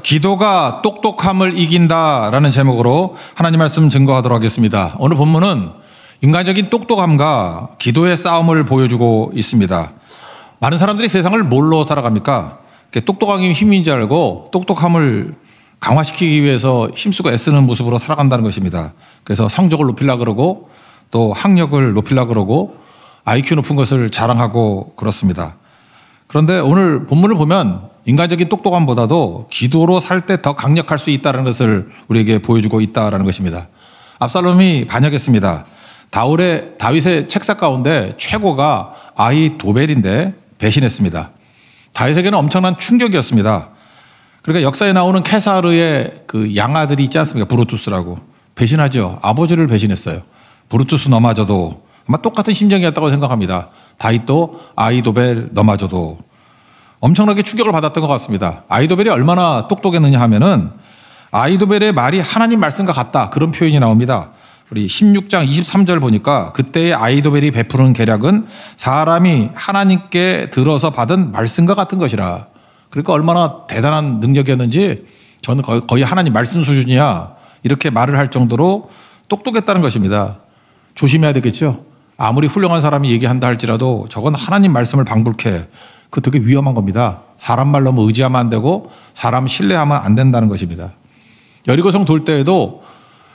기도가 똑똑함을 이긴다라는 제목으로 하나님 말씀 증거하도록 하겠습니다. 오늘 본문은 인간적인 똑똑함과 기도의 싸움을 보여주고 있습니다. 많은 사람들이 세상을 뭘로 살아갑니까? 똑똑하기 힘인 줄 알고 똑똑함을 강화시키기 위해서 힘쓰고 애쓰는 모습으로 살아간다는 것입니다. 그래서 성적을 높이려고 그러고 또 학력을 높이려고 그러고 IQ 높은 것을 자랑하고 그렇습니다. 그런데 오늘 본문을 보면 인간적인 똑똑함보다도 기도로 살 때 더 강력할 수 있다는 것을 우리에게 보여주고 있다는 것입니다. 압살롬이 반역했습니다. 다윗의 책사 가운데 최고가 아히도벨인데 배신했습니다. 다윗에게는 엄청난 충격이었습니다. 그러니까 역사에 나오는 케사르의 그 양아들이 있지 않습니까? 브루투스라고. 배신하죠. 아버지를 배신했어요. 브루투스 너마저도 아마 똑같은 심정이었다고 생각합니다. 다윗도 아히도벨 너마저도 엄청나게 충격을 받았던 것 같습니다. 아히도벨이 얼마나 똑똑했느냐 하면은 아히도벨의 말이 하나님 말씀과 같다. 그런 표현이 나옵니다. 우리 16장 23절 보니까 그때의 아히도벨이 베푸는 계략은 사람이 하나님께 들어서 받은 말씀과 같은 것이라. 그러니까 얼마나 대단한 능력이었는지 저는 거의 하나님 말씀 수준이야. 이렇게 말을 할 정도로 똑똑했다는 것입니다. 조심해야 되겠죠. 아무리 훌륭한 사람이 얘기한다 할지라도 저건 하나님 말씀을 방불케. 그거 되게 위험한 겁니다. 사람 말 너무 의지하면 안 되고 사람 신뢰하면 안 된다는 것입니다. 여리고성 돌 때에도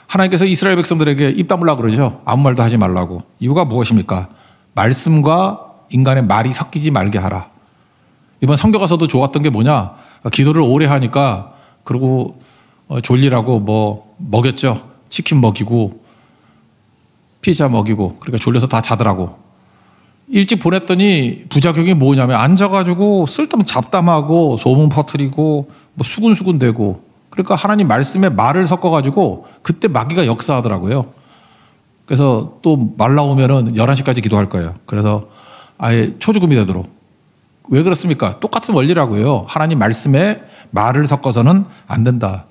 하나님께서 이스라엘 백성들에게 입 다물라고 그러죠. 아무 말도 하지 말라고. 이유가 무엇입니까? 말씀과 인간의 말이 섞이지 말게 하라. 이번 선교 가서도 좋았던 게 뭐냐? 기도를 오래 하니까 그리고 졸리라고 뭐 먹였죠. 치킨 먹이고 피자 먹이고 그러니까 졸려서 다 자더라고. 일찍 보냈더니 부작용이 뭐냐면 앉아가지고 쓸데없는 잡담하고 소문 퍼뜨리고 뭐 수군수군대고 그러니까 하나님 말씀에 말을 섞어가지고 그때 마귀가 역사하더라고요. 그래서 또 말 나오면은 11시까지 기도할 거예요. 그래서 아예 초죽음이 되도록. 왜 그렇습니까? 똑같은 원리라고요. 하나님 말씀에 말을 섞어서는 안 된다.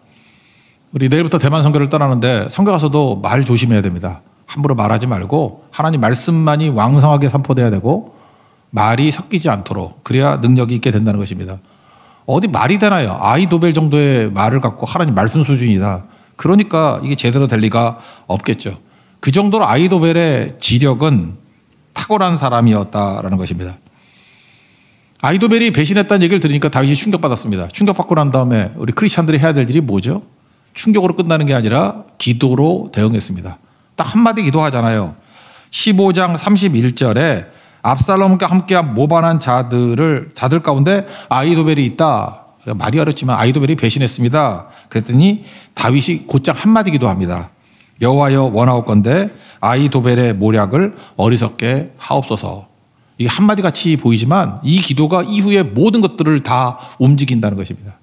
우리 내일부터 대만 선교를 떠나는데 선교 가서도 말 조심해야 됩니다. 함부로 말하지 말고 하나님 말씀만이 왕성하게 선포돼야 되고 말이 섞이지 않도록 그래야 능력이 있게 된다는 것입니다. 어디 말이 되나요? 아히도벨 정도의 말을 갖고 하나님 말씀 수준이다. 그러니까 이게 제대로 될 리가 없겠죠. 그 정도로 아히도벨의 지력은 탁월한 사람이었다라는 것입니다. 아히도벨이 배신했다는 얘기를 들으니까 다윗이 충격받았습니다. 충격받고 난 다음에 우리 크리스찬들이 해야 될 일이 뭐죠? 충격으로 끝나는 게 아니라 기도로 대응했습니다. 딱 한마디 기도하잖아요. 15장 31절에 압살롬과 함께한 모반한 자들 가운데 아히도벨이 있다. 말이 어렵지만 아히도벨이 배신했습니다. 그랬더니 다윗이 곧장 한마디 기도합니다. 여호와여 원하옵건대 아히도벨의 모략을 어리석게 하옵소서. 이게 한마디 같이 보이지만 이 기도가 이후에 모든 것들을 다 움직인다는 것입니다.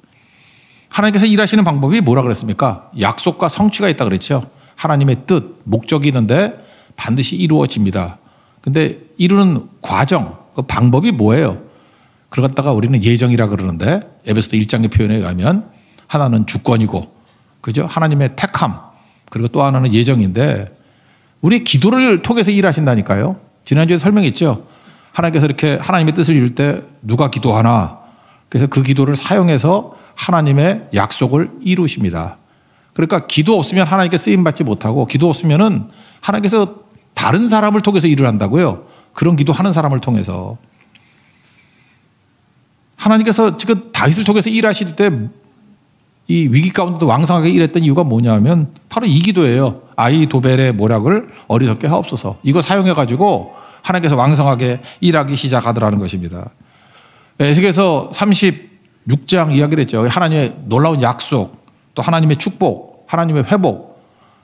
하나님께서 일하시는 방법이 뭐라 그랬습니까? 약속과 성취가 있다 그랬죠. 하나님의 뜻, 목적이 있는데 반드시 이루어집니다. 근데 이루는 과정, 그 방법이 뭐예요? 그걸 갖다가 우리는 예정이라 그러는데 에베소서 1장의 표현에 의하면 하나는 주권이고 그죠? 하나님의 택함 그리고 또 하나는 예정인데 우리 기도를 통해서 일하신다니까요. 지난주에 설명했죠. 하나님께서 이렇게 하나님의 뜻을 이룰 때 누가 기도하나 그래서 그 기도를 사용해서 하나님의 약속을 이루십니다. 그러니까 기도 없으면 하나님께 쓰임받지 못하고 기도 없으면은 하나님께서 다른 사람을 통해서 일을 한다고요. 그런 기도하는 사람을 통해서. 하나님께서 지금 다윗을 통해서 일하실 때 이 위기 가운데도 왕성하게 일했던 이유가 뭐냐면 바로 이 기도예요. 아히도벨의 모략을 어리석게 하옵소서. 이거 사용해가지고 하나님께서 왕성하게 일하기 시작하더라는 것입니다. 에스겔서 36장 이야기를 했죠. 하나님의 놀라운 약속, 또 하나님의 축복, 하나님의 회복.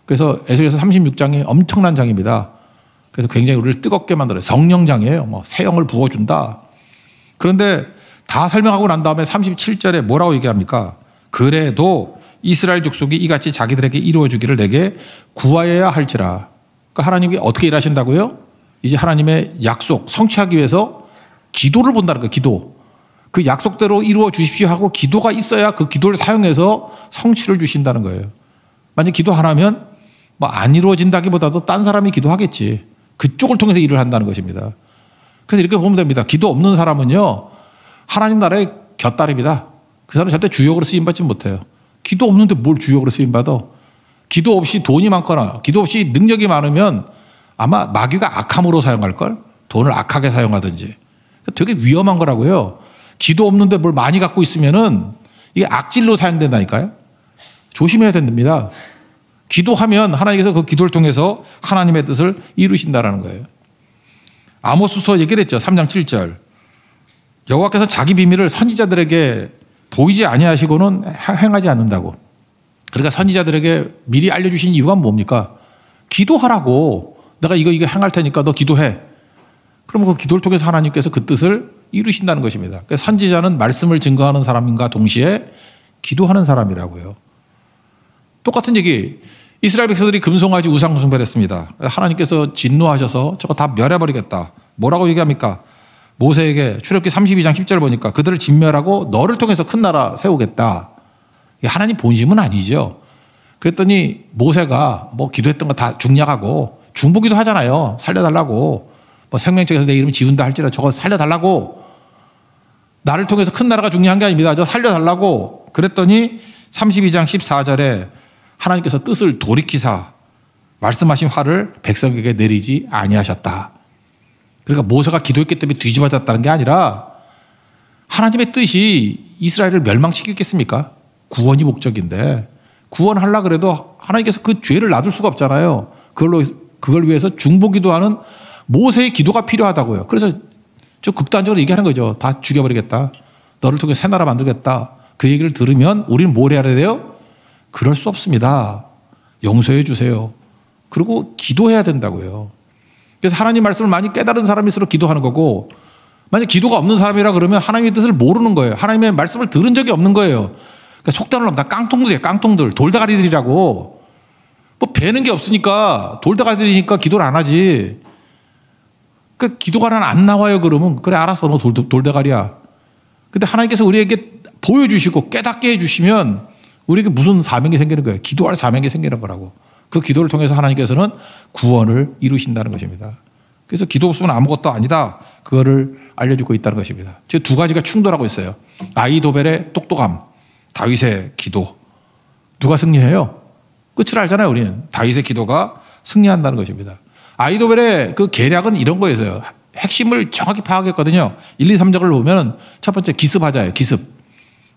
그래서 에스겔서 36장이 엄청난 장입니다. 그래서 굉장히 우리를 뜨겁게 만들어요. 성령장이에요. 뭐 새 영을 부어준다. 그런데 다 설명하고 난 다음에 37절에 뭐라고 얘기합니까? 그래도 이스라엘 족속이 이같이 자기들에게 이루어주기를 내게 구하여야 할지라. 그러니까 하나님이 어떻게 일하신다고요? 이제 하나님의 약속 성취하기 위해서 기도를 본다는 거예요. 기도. 그 약속대로 이루어 주십시오 하고 기도가 있어야 그 기도를 사용해서 성취를 주신다는 거예요. 만약 기도 안 하면 뭐 안 이루어진다기보다도 딴 사람이 기도하겠지. 그쪽을 통해서 일을 한다는 것입니다. 그래서 이렇게 보면 됩니다. 기도 없는 사람은요, 하나님 나라의 곁다리입니다. 그 사람은 절대 주역으로 쓰임받지 못해요. 기도 없는데 뭘 주역으로 쓰임받아? 기도 없이 돈이 많거나 기도 없이 능력이 많으면 아마 마귀가 악함으로 사용할걸? 돈을 악하게 사용하든지. 되게 위험한 거라고요. 기도 없는데 뭘 많이 갖고 있으면은 이게 악질로 사용된다니까요. 조심해야 됩니다. 기도하면 하나님께서 그 기도를 통해서 하나님의 뜻을 이루신다라는 거예요. 아모스서 얘기를 했죠. 3장 7절. 여호와께서 자기 비밀을 선지자들에게 보이지 아니하시고는 행하지 않는다고. 그러니까 선지자들에게 미리 알려주신 이유가 뭡니까? 기도하라고. 내가 이거 행할 테니까 너 기도해. 그러면 그 기도를 통해서 하나님께서 그 뜻을 이루신다는 것입니다. 그러니까 선지자는 말씀을 증거하는 사람인가 동시에 기도하는 사람이라고요. 똑같은 얘기. 이스라엘 백성들이 금송아지 우상 숭배를 했습니다. 하나님께서 진노하셔서 저거 다 멸해버리겠다. 뭐라고 얘기합니까? 모세에게 출애굽기 32장 10절 보니까 그들을 진멸하고 너를 통해서 큰 나라 세우겠다. 이게 하나님 본심은 아니죠. 그랬더니 모세가 뭐 기도했던 거 다 중략하고 중보기도 하잖아요. 살려달라고. 뭐 생명책에서 내 이름 지운다 할지라도 저거 살려달라고. 나를 통해서 큰 나라가 중요한 게 아닙니다. 저 살려달라고. 그랬더니 32장 14절에 하나님께서 뜻을 돌이키사 말씀하신 화를 백성에게 내리지 아니하셨다. 그러니까 모세가 기도했기 때문에 뒤집어졌다는 게 아니라 하나님의 뜻이 이스라엘을 멸망시키겠습니까? 구원이 목적인데 구원하려고 그래도 하나님께서 그 죄를 놔둘 수가 없잖아요. 그걸 위해서 중보기도하는 모세의 기도가 필요하다고요. 그래서 저 극단적으로 얘기하는 거죠. 다 죽여버리겠다. 너를 통해 새 나라 만들겠다. 그 얘기를 들으면 우리는 뭘 해야 돼요? 그럴 수 없습니다. 용서해 주세요. 그리고 기도해야 된다고요. 그래서 하나님 말씀을 많이 깨달은 사람일수록 기도하는 거고 만약 기도가 없는 사람이라 그러면 하나님의 뜻을 모르는 거예요. 하나님의 말씀을 들은 적이 없는 거예요. 그러니까 속단을 하면 다 깡통들이에요. 깡통들. 돌대가리들이라고. 뭐 배는 게 없으니까 돌대가리들이니까 기도를 안 하지. 그 기도가 안 나와요 그러면 그래 알았어 너 돌대가리야. 근데 하나님께서 우리에게 보여주시고 깨닫게 해주시면 우리에게 무슨 사명이 생기는 거예요. 기도할 사명이 생기는 거라고. 그 기도를 통해서 하나님께서는 구원을 이루신다는 것입니다. 그래서 기도 없으면 아무것도 아니다. 그거를 알려주고 있다는 것입니다. 지금 두 가지가 충돌하고 있어요. 아히도벨의 똑똑함, 다윗의 기도. 누가 승리해요? 끝을 알잖아요 우리는. 다윗의 기도가 승리한다는 것입니다. 아히도벨의 그 계략은 이런 거였어요. 핵심을 정확히 파악했거든요. 1, 2, 3절을 보면 첫 번째 기습하자예요. 기습.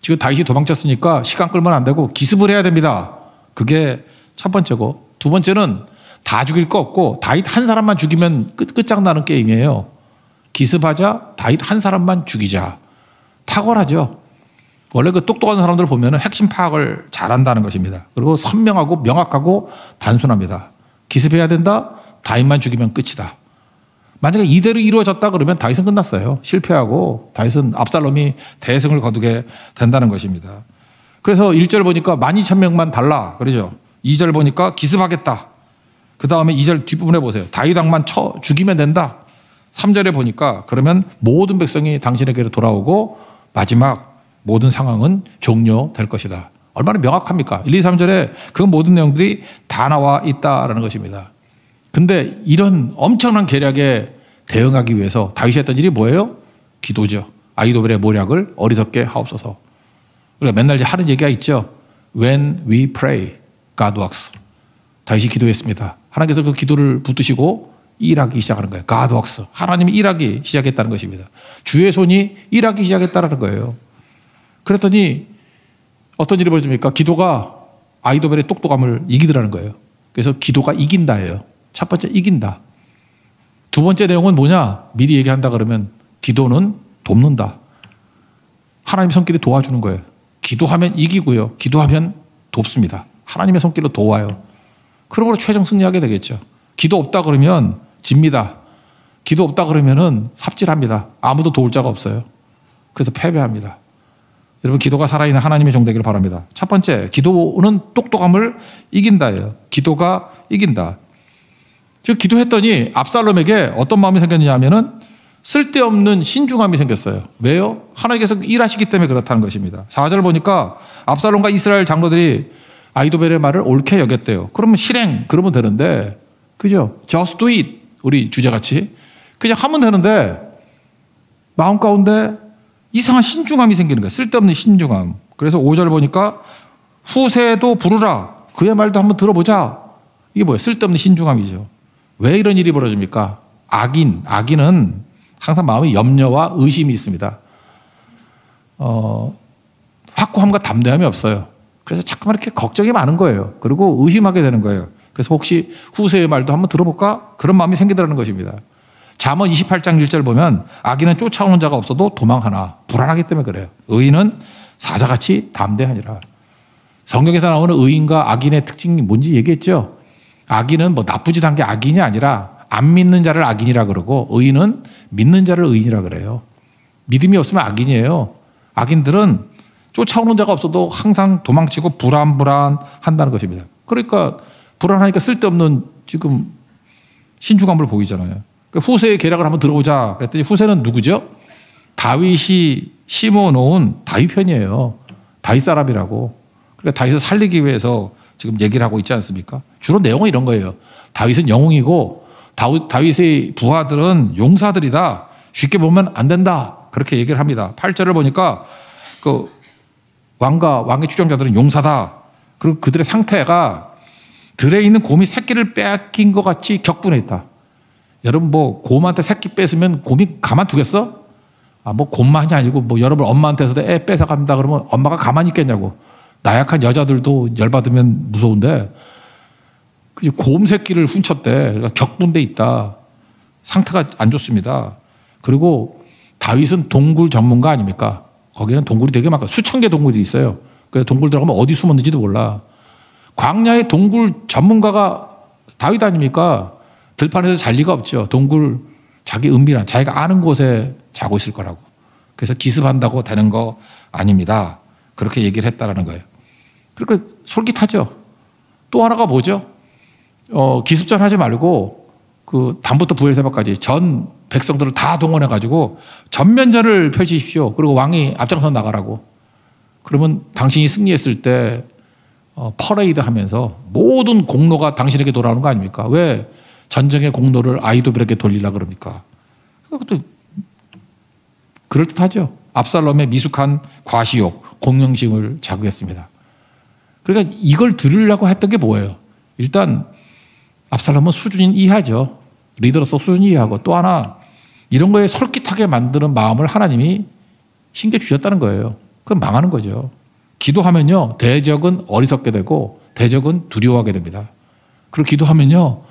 지금 다윗이 도망쳤으니까 시간 끌면 안 되고 기습을 해야 됩니다. 그게 첫 번째고 두 번째는 다 죽일 거 없고 다윗 한 사람만 죽이면 끝장나는 게임이에요. 기습하자 다윗 한 사람만 죽이자. 탁월하죠. 원래 그 똑똑한 사람들 보면 핵심 파악을 잘한다는 것입니다. 그리고 선명하고 명확하고 단순합니다. 기습해야 된다. 다윗만 죽이면 끝이다. 만약에 이대로 이루어졌다 그러면 다윗은 끝났어요. 실패하고 다윗은 압살롬이 대승을 거두게 된다는 것입니다. 그래서 1절 보니까 12,000명만 달라 그러죠. 2절 보니까 기습하겠다. 그 다음에 2절 뒷부분에 보세요. 다윗 왕만 쳐 죽이면 된다. 3절에 보니까 그러면 모든 백성이 당신에게로 돌아오고 마지막 모든 상황은 종료될 것이다. 얼마나 명확합니까? 1, 2, 3절에 그 모든 내용들이 다 나와 있다라는 것입니다. 근데 이런 엄청난 계략에 대응하기 위해서 다윗이 했던 일이 뭐예요? 기도죠. 아히도벨의 모략을 어리석게 하옵소서. 우리가 맨날 하는 얘기가 있죠. When we pray, God works. 다윗이 기도했습니다. 하나님께서 그 기도를 붙드시고 일하기 시작하는 거예요. God works. 하나님이 일하기 시작했다는 것입니다. 주의 손이 일하기 시작했다는 거예요. 그랬더니 어떤 일이 벌어집니까? 기도가 아히도벨의 똑똑함을 이기더라는 거예요. 그래서 기도가 이긴다예요. 첫 번째 이긴다. 두 번째 내용은 뭐냐? 미리 얘기한다 그러면 기도는 돕는다. 하나님의 손길이 도와주는 거예요. 기도하면 이기고요. 기도하면 돕습니다. 하나님의 손길로 도와요. 그러므로 최종 승리하게 되겠죠. 기도 없다 그러면 집니다. 기도 없다 그러면은 삽질합니다. 아무도 도울 자가 없어요. 그래서 패배합니다. 여러분 기도가 살아있는 하나님의 종 되기를 바랍니다. 첫 번째 기도는 똑똑함을 이긴다예요. 기도가 이긴다. 즉 기도했더니 압살롬에게 어떤 마음이 생겼느냐 하면은 쓸데없는 신중함이 생겼어요. 왜요? 하나님께서 일하시기 때문에 그렇다는 것입니다. 4절 보니까 압살롬과 이스라엘 장로들이 아히도벨의 말을 옳게 여겼대요. 그러면 실행 그러면 되는데 그죠? Just do it. 우리 주제같이 그냥 하면 되는데 마음 가운데 이상한 신중함이 생기는 거예요. 쓸데없는 신중함. 그래서 5절 보니까 후세도 부르라. 그의 말도 한번 들어보자. 이게 뭐예요? 쓸데없는 신중함이죠. 왜 이런 일이 벌어집니까? 악인은 항상 마음에 염려와 의심이 있습니다. 확고함과 담대함이 없어요. 그래서 자꾸만 이렇게 걱정이 많은 거예요. 그리고 의심하게 되는 거예요. 그래서 혹시 후세의 말도 한번 들어볼까? 그런 마음이 생기더라는 것입니다. 잠언 28장 1절 보면 악인은 쫓아오는 자가 없어도 도망하나 불안하기 때문에 그래요. 의인은 사자같이 담대하니라. 성경에서 나오는 의인과 악인의 특징이 뭔지 얘기했죠. 악인은 뭐 나쁘지 않은 게 악인이 아니라 안 믿는 자를 악인이라 그러고 의인은 믿는 자를 의인이라 그래요. 믿음이 없으면 악인이에요. 악인들은 쫓아오는 자가 없어도 항상 도망치고 불안한다는 것입니다. 그러니까 불안하니까 쓸데없는 지금 신중함을 보이잖아요. 후세의 계략을 한번 들어보자 그랬더니 후세는 누구죠? 다윗이 심어놓은 다윗 편이에요. 다윗 사람이라고. 그러니까 다윗을 살리기 위해서 지금 얘기를 하고 있지 않습니까? 주로 내용은 이런 거예요. 다윗은 영웅이고 다윗의 부하들은 용사들이다. 쉽게 보면 안 된다. 그렇게 얘기를 합니다. 8절을 보니까 그 왕의 추종자들은 용사다. 그리고 그들의 상태가 들에 있는 곰이 새끼를 뺏긴 것 같이 격분해 있다. 여러분 뭐 곰한테 새끼 뺏으면 곰이 가만두겠어? 뭐 곰만이 아니고 뭐 여러분 엄마한테서도 애 뺏어갑니다. 그러면 엄마가 가만히 있겠냐고. 나약한 여자들도 열받으면 무서운데 곰 새끼를 훔쳤대. 그러니까 격분돼 있다. 상태가 안 좋습니다. 그리고 다윗은 동굴 전문가 아닙니까? 거기는 동굴이 되게 많고 수천 개 동굴이 있어요. 그래서 동굴 들어가면 어디 숨었는지도 몰라. 광야의 동굴 전문가가 다윗 아닙니까? 들판에서 잘 리가 없죠. 동굴 자기 은밀한 자기가 아는 곳에 자고 있을 거라고. 그래서 기습한다고 되는 거 아닙니다. 그렇게 얘기를 했다라는 거예요. 그러니까 솔깃하죠. 또 하나가 뭐죠? 기습전 하지 말고 그 단부터 부엘세바까지 전 백성들을 다 동원해 가지고 전면전을 펼치십시오. 그리고 왕이 앞장서 나가라고. 그러면 당신이 승리했을 때 퍼레이드 하면서 모든 공로가 당신에게 돌아오는 거 아닙니까? 왜 전쟁의 공로를 아히도벨에게 돌리려고 그럽니까? 그것도 그럴듯하죠. 압살롬의 미숙한 과시욕, 공명심을 자극했습니다. 그러니까 이걸 들으려고 했던 게 뭐예요? 일단 압살롬은 수준이 이하죠. 리더로서 수준이 이하고 또 하나 이런 거에 솔깃하게 만드는 마음을 하나님이 신겨 주셨다는 거예요. 그럼 망하는 거죠. 기도하면요. 대적은 어리석게 되고 대적은 두려워하게 됩니다. 그리고 기도하면요.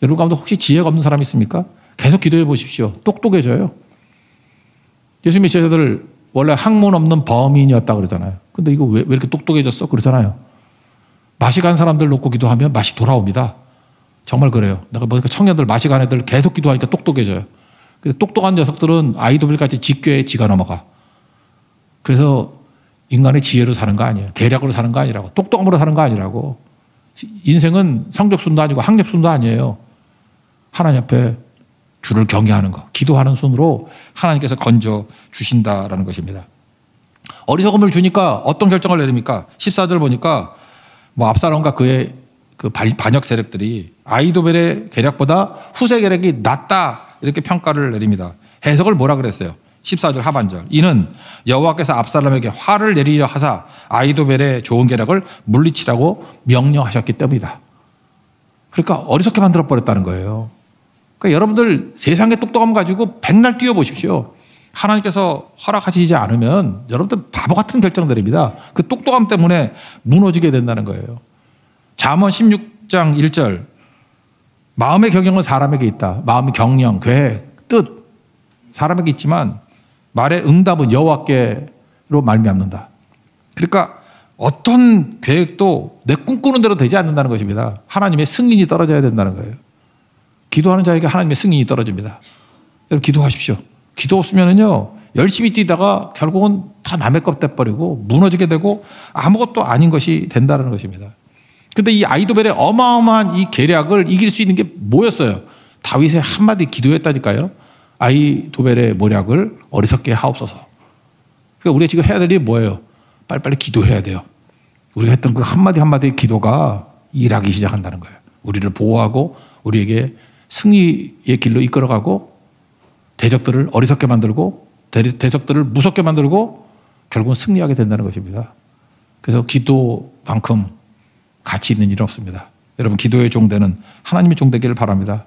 여러분 가운데 혹시 지혜가 없는 사람이 있습니까? 계속 기도해 보십시오. 똑똑해져요. 예수님의 제자들 원래 학문 없는 범인이었다 그러잖아요. 근데 이거 왜 이렇게 똑똑해졌어? 그러잖아요. 맛이 간 사람들 놓고 기도하면 맛이 돌아옵니다. 정말 그래요. 내가 보니까 청년들 맛이 간 애들 계속 기도하니까 똑똑해져요. 그래서 똑똑한 녀석들은 아이도벨같이 직교에 지가 넘어가. 그래서 인간의 지혜로 사는 거 아니에요. 계략으로 사는 거 아니라고. 똑똑함으로 사는 거 아니라고. 인생은 성적순도 아니고 학력순도 아니에요. 하나님 앞에 주를 경외하는 거. 기도하는 순으로 하나님께서 건져 주신다라는 것입니다. 어리석음을 주니까 어떤 결정을 내립니까? 14절 보니까 뭐 압살롬과 그의 그 반역 세력들이 아히도벨의 계략보다 후세 계략이 낫다 이렇게 평가를 내립니다. 해석을 뭐라 그랬어요? 14절 하반절. 이는 여호와께서 압살롬에게 화를 내리려 하사 아히도벨의 좋은 계략을 물리치라고 명령하셨기 때문이다. 그러니까 어리석게 만들어 버렸다는 거예요. 그러니까 여러분들 세상의 똑똑함 가지고 백날 뛰어보십시오. 하나님께서 허락하시지 않으면 여러분들 바보 같은 결정 내립니다. 그 똑똑함 때문에 무너지게 된다는 거예요. 잠언 16장 1절. 마음의 경영은 사람에게 있다. 마음의 경영, 계획, 뜻 사람에게 있지만 말의 응답은 여호와께로 말미암는다. 그러니까 어떤 계획도 내 꿈꾸는 대로 되지 않는다는 것입니다. 하나님의 승인이 떨어져야 된다는 거예요. 기도하는 자에게 하나님의 승인이 떨어집니다. 여러분 기도하십시오. 기도 없으면은요 열심히 뛰다가 결국은 다 남의 것 돼버리고 무너지게 되고 아무것도 아닌 것이 된다는 것입니다. 근데 이 아히도벨의 어마어마한 이 계략을 이길 수 있는 게 뭐였어요? 다윗의 한마디 기도였다니까요. 아히도벨의 모략을 어리석게 하옵소서. 그러니까 우리가 지금 해야 될 일이 뭐예요? 빨리빨리 기도해야 돼요. 우리가 했던 그 한마디 한마디의 기도가 일하기 시작한다는 거예요. 우리를 보호하고 우리에게 승리의 길로 이끌어가고 대적들을 어리석게 만들고 대적들을 무섭게 만들고 결국은 승리하게 된다는 것입니다. 그래서 기도만큼 가치 있는 일은 없습니다. 여러분 기도의 종 되는 하나님의 종 되기를 바랍니다.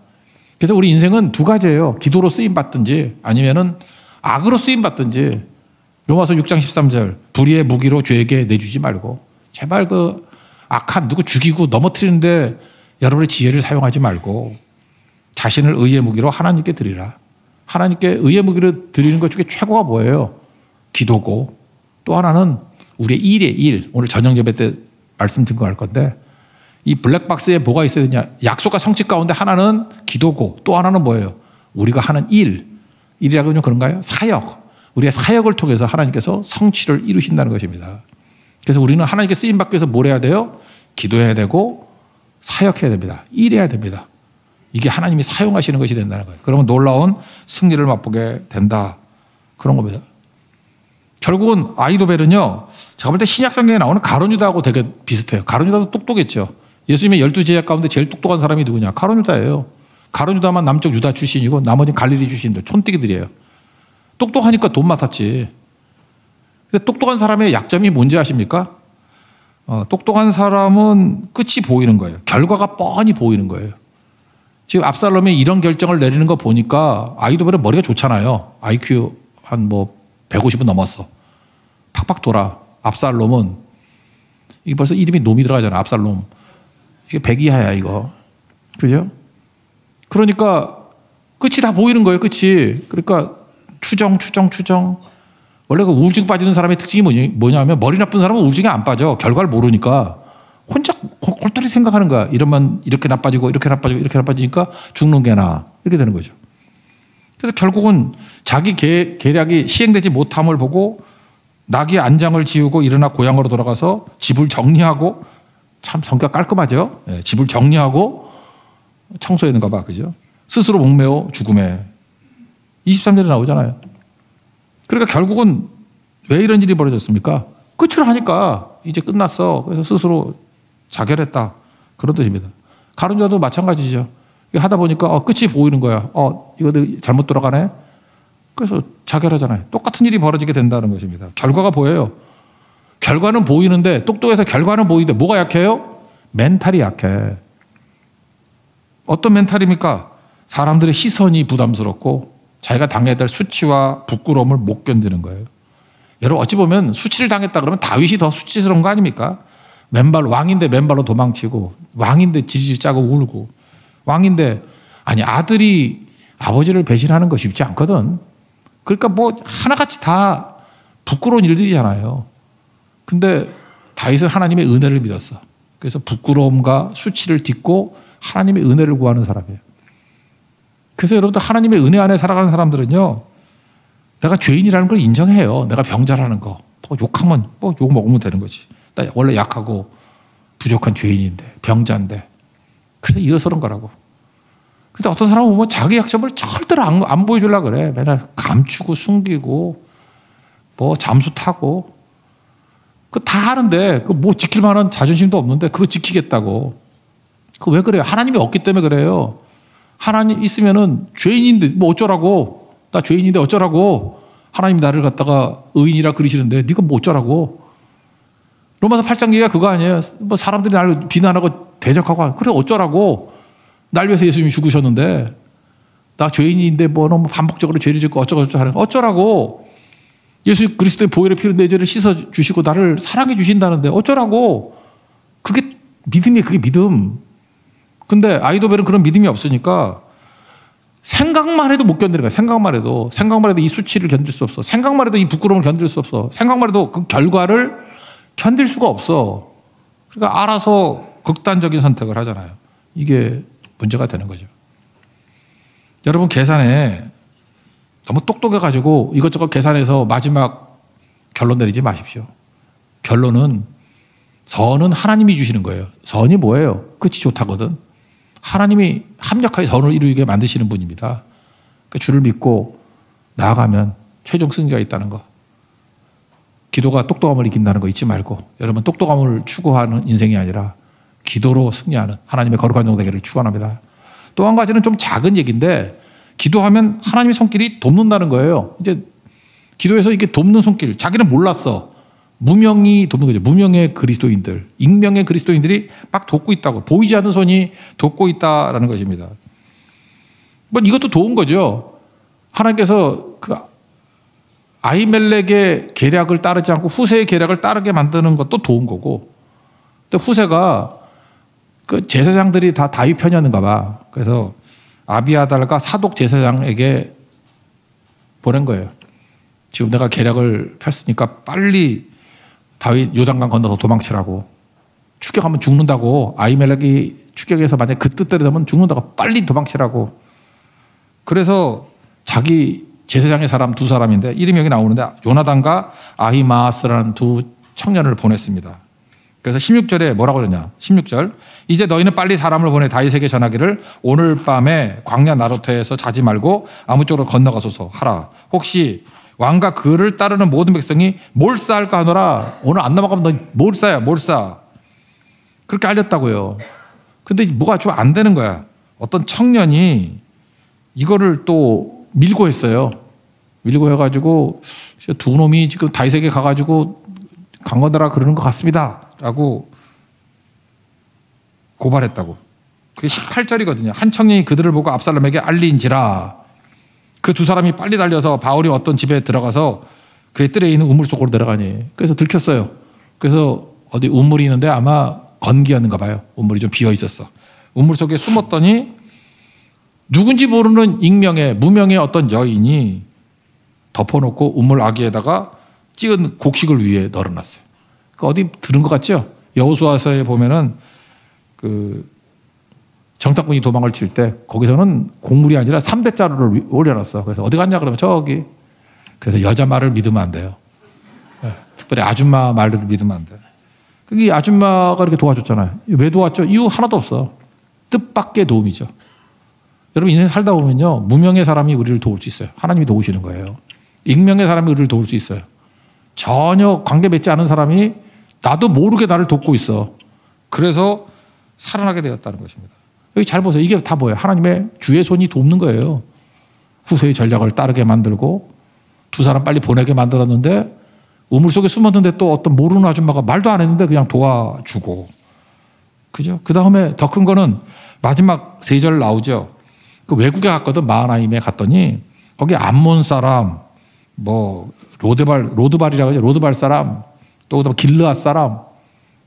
그래서 우리 인생은 두 가지예요. 기도로 쓰임 받든지 아니면은 악으로 쓰임 받든지. 로마서 6장 13절 불의의 무기로 죄에게 내주지 말고 제발 그 악한 누구 죽이고 넘어뜨리는데 여러분의 지혜를 사용하지 말고 자신을 의의 무기로 하나님께 드리라. 하나님께 의의 무기로 드리는 것 중에 최고가 뭐예요? 기도고 또 하나는 우리의 일의 일. 오늘 저녁 예배 때 말씀 증거할 건데 이 블랙박스에 뭐가 있어야 되냐. 약속과 성취 가운데 하나는 기도고 또 하나는 뭐예요? 우리가 하는 일. 일이라고는 그런가요? 사역. 우리의 사역을 통해서 하나님께서 성취를 이루신다는 것입니다. 그래서 우리는 하나님께 쓰임받기 위해서 뭘 해야 돼요? 기도해야 되고 사역해야 됩니다. 일해야 됩니다. 이게 하나님이 사용하시는 것이 된다는 거예요. 그러면 놀라운 승리를 맛보게 된다. 그런 겁니다. 결국은 아이도벨은요. 제가 볼 때 신약 성경에 나오는 가룟 유다하고 되게 비슷해요. 가룟 유다도 똑똑했죠. 예수님의 12제자 가운데 제일 똑똑한 사람이 누구냐? 가룟 유다예요. 가룟 유다만 남쪽 유다 출신이고 나머지는 갈릴리 출신들, 촌뜨기들이에요. 똑똑하니까 돈 맡았지. 근데 똑똑한 사람의 약점이 뭔지 아십니까? 똑똑한 사람은 끝이 보이는 거예요. 결과가 뻔히 보이는 거예요. 지금 압살롬이 이런 결정을 내리는 거 보니까 아이도벨은 머리가 좋잖아요. IQ 한 150은 넘었어. 팍팍 돌아. 압살롬은 이게 벌써 이름이 놈이 들어가잖아. 압살롬. 이게 100 이하야 이거. 그죠? 그러니까 끝이 다 보이는 거예요. 끝이. 그러니까 추정. 원래 그 우울증 빠지는 사람의 특징이 뭐냐면 머리 나쁜 사람은 우울증에 안 빠져. 결과를 모르니까 혼자 골똘히 생각하는 거야. 이러면 이렇게 나빠지고 이렇게 나빠지니까 죽는 게 나아. 이렇게 되는 거죠. 그래서 결국은 자기 계략이 시행되지 못함을 보고 나귀의 안장을 지우고 일어나 고향으로 돌아가서 집을 정리하고 참 성격 깔끔하죠. 네, 집을 정리하고 청소했는가 봐. 그죠? 스스로 목매어 죽음에 23절에 나오잖아요. 그러니까 결국은 왜 이런 일이 벌어졌습니까? 끝을 하니까 이제 끝났어. 그래서 스스로 자결했다. 그런 뜻입니다. 가룟 유다도 마찬가지죠. 하다 보니까 끝이 보이는 거야. 이거 잘못 돌아가네. 그래서 자결하잖아요. 똑같은 일이 벌어지게 된다는 것입니다. 결과가 보여요. 결과는 보이는데 똑똑해서 결과는 보이는데 뭐가 약해요? 멘탈이 약해. 어떤 멘탈입니까? 사람들의 시선이 부담스럽고 자기가 당해야 될 수치와 부끄러움을 못 견디는 거예요. 여러분 어찌 보면 수치를 당했다 그러면 다윗이 더 수치스러운 거 아닙니까? 왕인데 맨발로 도망치고 왕인데 지지직 짜고 울고 왕인데 아들이 아버지를 배신하는 거 쉽지 않거든. 그러니까 하나같이 다 부끄러운 일들이잖아요. 근데 다윗은 하나님의 은혜를 믿었어. 그래서 부끄러움과 수치를 딛고 하나님의 은혜를 구하는 사람이에요. 그래서 여러분들 하나님의 은혜 안에 살아가는 사람들은요. 내가 죄인이라는 걸 인정해요. 내가 병자라는 거. 욕하면 욕 먹으면 되는 거지. 나 원래 약하고 부족한 죄인인데 병자인데. 그래서 일어서는 거라고. 근데 어떤 사람은 보면 자기 약점을 절대로 안 보여주려고 그래. 맨날 감추고 숨기고 잠수 타고 그거 다 하는데 지킬 만한 자존심도 없는데 그거 지키겠다고. 그거 왜 그래요? 하나님이 없기 때문에 그래요. 하나님 있으면은 죄인인데 어쩌라고. 나 죄인인데 어쩌라고. 하나님 나를 갖다가 의인이라 그러시는데 네가 어쩌라고. 로마서 8장 얘기가 그거 아니에요. 사람들이 나를 비난하고 대적하고 그래 어쩌라고. 날 위해서 예수님이 죽으셨는데 나 죄인인데 너무 반복적으로 죄를 짓고 어쩌고저쩌고 하는 거 어쩌라고. 예수 그리스도의 보혈의 피로 내 죄를 씻어주시고 나를 사랑해 주신다는데 어쩌라고. 그게 믿음이에요. 그게 믿음. 근데 아이도벨은 그런 믿음이 없으니까 생각만 해도 못 견디는 거야. 생각만 해도 이 수치를 견딜 수 없어. 생각만 해도 이 부끄러움을 견딜 수 없어. 생각만 해도 그 결과를 견딜 수가 없어. 그러니까 알아서 극단적인 선택을 하잖아요. 이게 문제가 되는 거죠. 여러분 계산에 너무 똑똑해가지고 이것저것 계산해서 마지막 결론 내리지 마십시오. 결론은 선은 하나님이 주시는 거예요. 선이 뭐예요? 끝이 좋다거든. 하나님이 합력하여 선을 이루게 만드시는 분입니다. 그러니까 주를 믿고 나아가면 최종 승리가 있다는 거. 기도가 똑똑함을 이긴다는 거 잊지 말고 여러분 똑똑함을 추구하는 인생이 아니라 기도로 승리하는 하나님의 거룩한 종 되기를 축원합니다. 또 한 가지는 좀 작은 얘기인데 기도하면 하나님의 손길이 돕는다는 거예요. 이제 기도에서 이게 돕는 손길. 자기는 몰랐어. 무명이 돕는 거죠. 무명의 그리스도인들, 익명의 그리스도인들이 막 돕고 있다고. 보이지 않는 손이 돕고 있다라는 것입니다. 뭐 이것도 도운 거죠. 하나님께서 그 아히멜렉의 계략을 따르지 않고 후세의 계략을 따르게 만드는 것도 도운 거고. 또 후세가 그 제사장들이 다 다윗 편이었는가 봐. 그래서 아비아달과 사독 제사장에게 보낸 거예요. 지금 내가 계략을 폈으니까 빨리 다윗 요단강 건너서 도망치라고. 추격하면 죽는다고. 아히멜렉이 추격해서 만약에 그 뜻대로 되면 죽는다고. 빨리 도망치라고. 그래서 자기 제사장의 사람 두 사람인데 이름이 여기 나오는데 요나단과 아히마아스라는 두 청년을 보냈습니다. 그래서 16절에 뭐라고 그러냐. 16절. 이제 너희는 빨리 사람을 보내 다윗에게 전하기를 오늘 밤에 광야 나루터에서 자지 말고 아무 쪽으로 건너가소서 하라. 혹시 왕과 그를 따르는 모든 백성이 몰사할까 하노라. 오늘 안 넘어가면 너 몰사야, 몰사. 그렇게 알렸다고요. 근데 뭐가 좀 안 되는 거야. 어떤 청년이 이거를 또 밀고 했어요. 밀고 해가지고 두 놈이 지금 다윗에게 가가지고 강 건너라 그러는 것 같습니다. 라고 고발했다고. 그게 18절이거든요. 한 청년이 그들을 보고 압살롬에게 알리인지라. 그 두 사람이 빨리 달려서 바울이 어떤 집에 들어가서 그의 뜰에 있는 우물 속으로 들어가니. 그래서 들켰어요. 그래서 어디 우물이 있는데 아마 건기였는가 봐요. 우물이 좀 비어 있었어. 우물 속에 숨었더니 누군지 모르는 익명의 무명의 어떤 여인이 덮어놓고 우물 아기에다가 찍은 곡식을 위에 널어놨어요. 어디 들은 것 같죠? 여호수아서에 보면은 그 정탐꾼이 도망을 칠 때 거기서는 곡물이 아니라 3대 자루를 올려놨어. 그래서 어디 갔냐 그러면 저기. 그래서 여자 말을 믿으면 안 돼요. 특별히 아줌마 말을 믿으면 안 돼. 그게 아줌마가 이렇게 도와줬잖아요. 왜 도왔죠? 이유 하나도 없어. 뜻밖의 도움이죠. 여러분 인생 살다 보면요. 무명의 사람이 우리를 도울 수 있어요. 하나님이 도우시는 거예요. 익명의 사람이 우리를 도울 수 있어요. 전혀 관계 맺지 않은 사람이 나도 모르게 나를 돕고 있어. 그래서 살아나게 되었다는 것입니다. 여기 잘 보세요. 이게 다 뭐예요? 하나님의 주의 손이 돕는 거예요. 후세의 전략을 따르게 만들고 두 사람 빨리 보내게 만들었는데 우물 속에 숨었는데 또 어떤 모르는 아줌마가 말도 안 했는데 그냥 도와주고. 그죠? 그 다음에 더 큰 거는 마지막 3절 나오죠. 그 외국에 갔거든. 마하나임에 갔더니 거기 암몬 사람, 뭐 로드발이라고 하죠. 로드발 사람, 또 길르앗 사람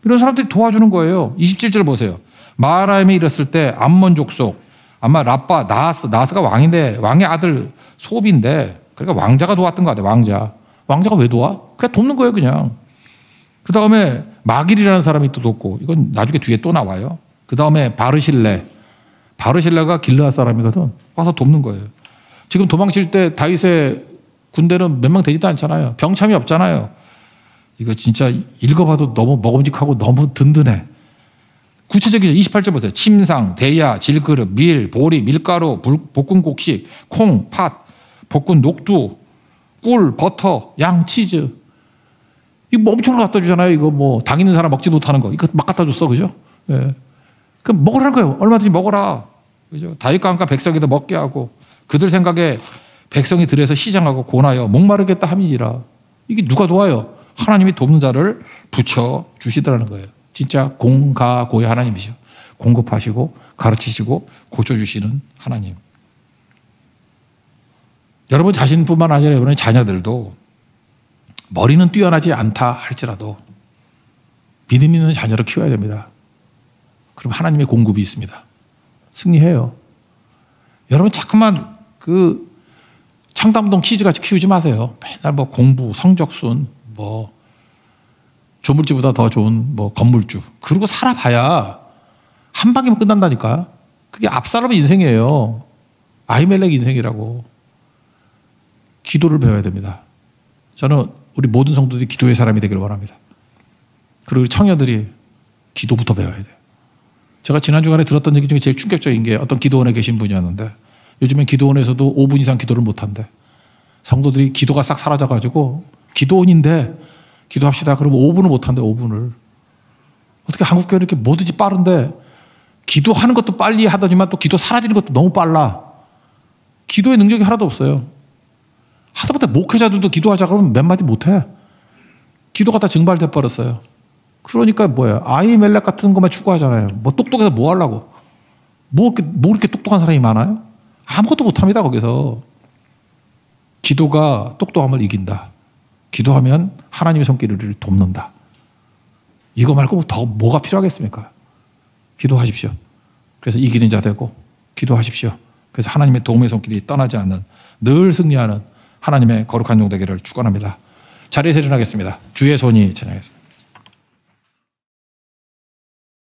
이런 사람들이 도와주는 거예요. 27절 보세요. 마하나임에 이랬을 때 암몬 족속 아마 라빠 나하스가 왕인데 왕의 아들 소비인데 그러니까 왕자가 도왔던 것 같아요. 왕자가 왜 도와? 그냥 돕는 거예요. 그냥. 그 다음에 마길이라는 사람이 또 돕고 이건 나중에 뒤에 또 나와요. 그 다음에 바르실레가 길르앗 사람이거든. 와서 돕는 거예요. 지금 도망칠 때 다윗의 군대는 몇 명 되지도 않잖아요. 병참이 없잖아요. 이거 진짜 읽어봐도 너무 먹음직하고 너무 든든해. 구체적이죠. 28절 보세요. 침상, 대야, 질그릇, 밀, 보리, 밀가루, 볶은 곡식, 콩, 팥, 볶은 녹두, 꿀, 버터, 양, 치즈. 이거 뭐 엄청 갖다 주잖아요. 이거 뭐 당 있는 사람 먹지 못하는 거. 이거 막 갖다 줬어. 그죠? 예. 그럼 먹으라는 거예요. 얼마든지 먹어라. 그죠? 다윗과 함께 백성에도 먹게 하고 그들 생각에 백성이 들에서 시장하고 고나여 목마르겠다 함이니라. 이게 누가 도와요? 하나님이 돕는 자를 붙여 주시더라는 거예요. 진짜 공가고의 하나님이죠. 공급하시고 가르치시고 고쳐주시는 하나님. 여러분 자신뿐만 아니라 여러분의 자녀들도 머리는 뛰어나지 않다 할지라도 믿음 있는 자녀를 키워야 됩니다. 그럼 하나님의 공급이 있습니다. 승리해요. 여러분 자꾸만 그 청담동 키즈같이 키우지 마세요. 맨날 뭐 공부, 성적순, 뭐 조물주보다 더 좋은 뭐 건물주. 그러고 살아봐야 한 방이면 끝난다니까. 그게 압살롬의 인생이에요. 아히멜렉 인생이라고. 기도를 배워야 됩니다. 저는 우리 모든 성도들이 기도의 사람이 되기를 원합니다. 그리고 청년들이 기도부터 배워야 돼요. 제가 지난 주간에 들었던 얘기 중에 제일 충격적인 게 어떤 기도원에 계신 분이었는데 요즘엔 기도원에서도 5분 이상 기도를 못한대. 성도들이 기도가 싹 사라져가지고 기도원인데 기도합시다. 그러면 5분을 못한대. 5분을. 어떻게 한국교회는 이렇게 뭐든지 빠른데 기도하는 것도 빨리 하더니만 또 기도 사라지는 것도 너무 빨라. 기도의 능력이 하나도 없어요. 하다못해 목회자들도 기도하자 그러면 몇 마디 못해. 기도가 다 증발돼 버렸어요. 그러니까 뭐예요? 아히멜렉 같은 것만 추구하잖아요. 뭐 똑똑해서 뭐 하려고? 뭐 이렇게 똑똑한 사람이 많아요? 아무것도 못합니다. 거기서. 기도가 똑똑함을 이긴다. 기도하면 하나님의 손길을 돕는다. 이거 말고 더 뭐가 필요하겠습니까? 기도하십시오. 그래서 이기는 자 되고 기도하십시오. 그래서 하나님의 도움의 손길이 떠나지 않는 늘 승리하는 하나님의 거룩한 종 되기를 축원합니다. 자리에서 일어나겠습니다. 주의 손이 찬양하겠습니다.